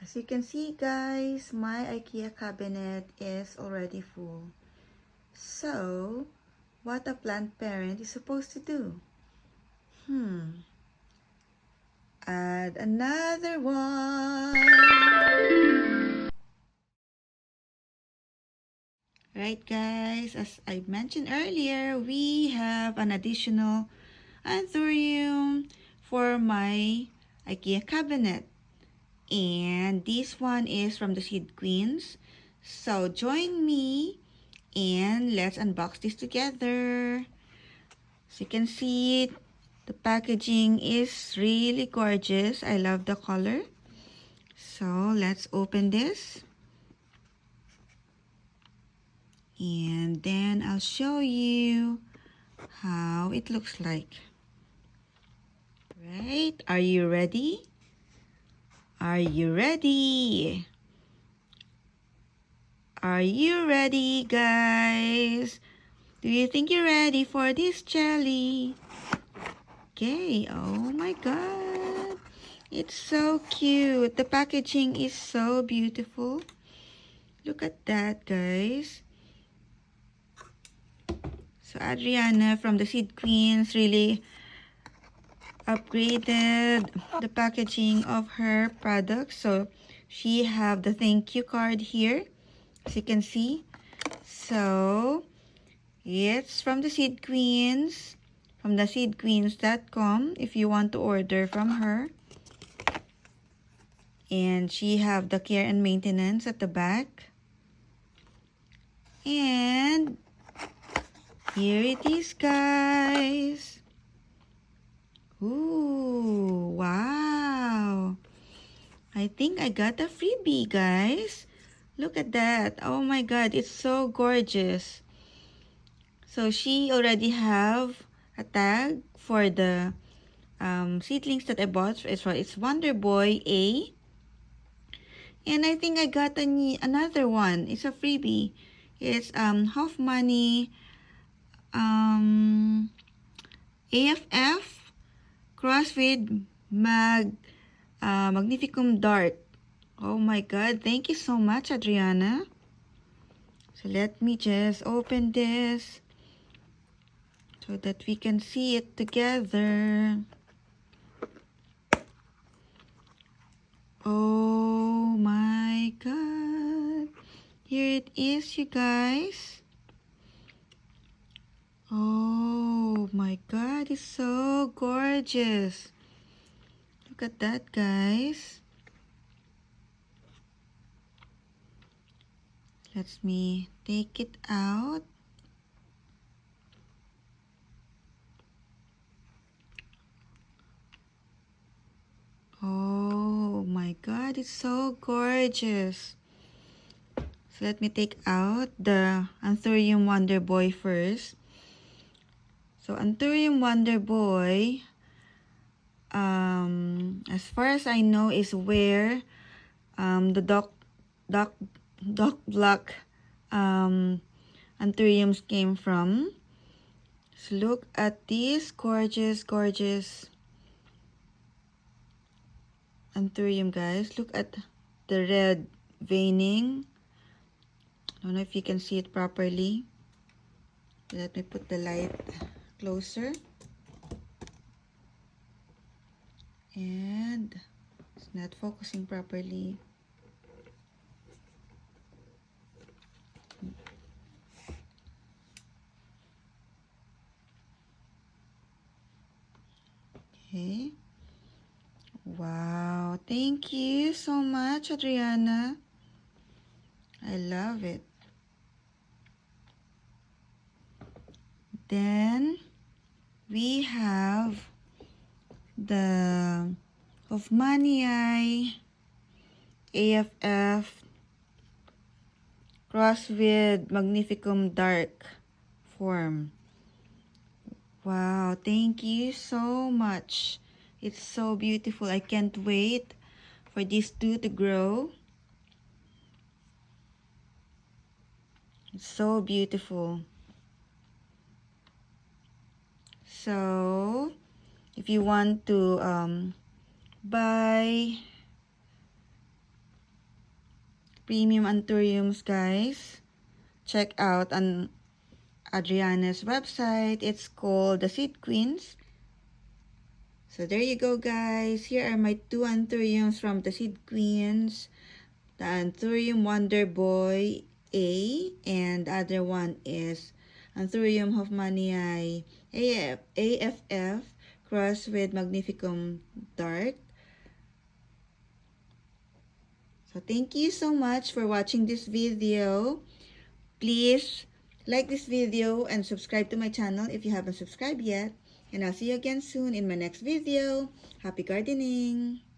As you can see guys, my IKEA cabinet is already full. So, what a plant parent is supposed to do? Add another one. Right guys, as I mentioned earlier, we have an additional anthurium for my IKEA cabinet. And this one is from the Seed Queens. So join me and let's unbox this together. As you can see, the packaging is really gorgeous. I love the color. So let's open this. And then I'll show you how it looks like. Right? Are you ready? Are you ready? Are you ready, guys? Do you think you're ready for this jelly? Okay, oh my god. It's so cute. The packaging is so beautiful. Look at that, guys. So Adriana from the Seed Queens really upgraded the packaging of her products. So she have the thank you card here, as you can see. So it's from the Seed Queens, from the seedqueens.com if you want to order from her. And she have the care and maintenance at the back. And here it is, guys. Ooh, wow. I think I got a freebie, guys. Look at that. Oh my god, it's so gorgeous. So she already have a tag for the seedlings that I bought. It's Wonder Boy A. And I think I got another one. It's a freebie. It's Half Money AFF cross with Magnificum Dark. Oh my god, thank you so much, Adriana. So let me just open this so that we can see it together. Oh my god. Here it is, you guys. Oh my god, it's so gorgeous. Look at that, guys. Let me take it out. Oh my god, it's so gorgeous. So let me take out the Anthurium Wonder Boy first. So Anthurium Wonder Boy, as far as I know, is where the Doc Black Anthuriums came from. So look at this gorgeous Anthurium, guys. Look at the red veining. I don't know if you can see it properly. Let me put the light closer. And it's not focusing properly. Okay. Wow. Thank you so much, Adriana. I love it. Then we have the Hoffmanii AFF cross with Magnificum Dark form. Wow, thank you so much. It's so beautiful. I can't wait for these two to grow. It's so beautiful. So, if you want to buy premium anthuriums, guys. Check out on Adriana's website. It's called the Seed Queens. So there you go, guys. Here are my 2 anthuriums from the Seed Queens. The Anthurium Wonder Boy A, and the other one is Anthurium hoffmanii AFF crossed with Magnificum Dark. So thank you so much for watching this video. Please like this video and subscribe to my channel if you haven't subscribed yet. And I'll see you again soon in my next video. Happy gardening!